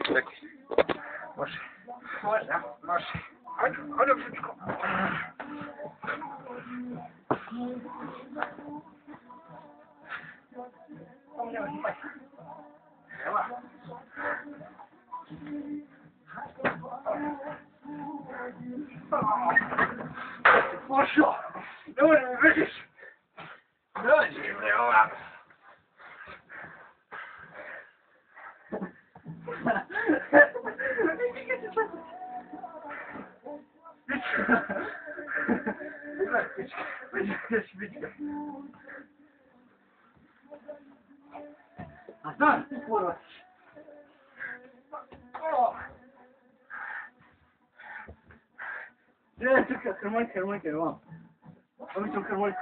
Čekaj. Može. Može, a? Može. Ajde, Fučko. Evo. Pošao! Ne može mi vidiš! Dođi bre ovako! Pička! A znaš ti kurva? Čekaj, harmonika, vam. Ovo ću harmoniku.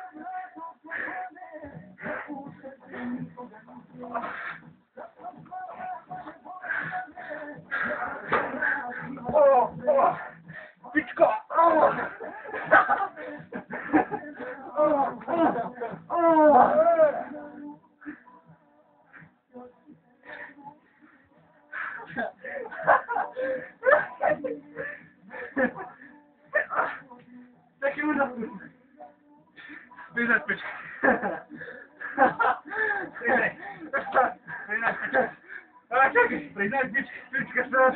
Pička! Čekaj, užasno. Priznaj pička. Priznaj pička. Čekaj, priznaj pička. Pička sam.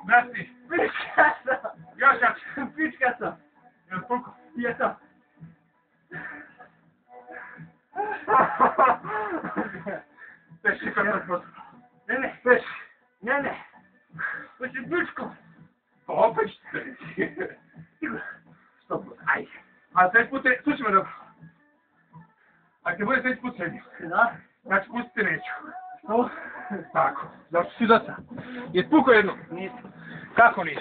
Brati. Pička sam. Još jač. Pička sam. Jel puku? Jesam. Peši kako posto. Ne, peši. Ne. Peši pičku. Pa opet ću te reći. Stop, ajde. A sljedeći put je, slušaj me dobro. Ako te bude sljedeći put sredio. Da? Znači pustite neću. Što? Tako. Zašto si dosta? Je puko jedno? Nisam. Kako nisi?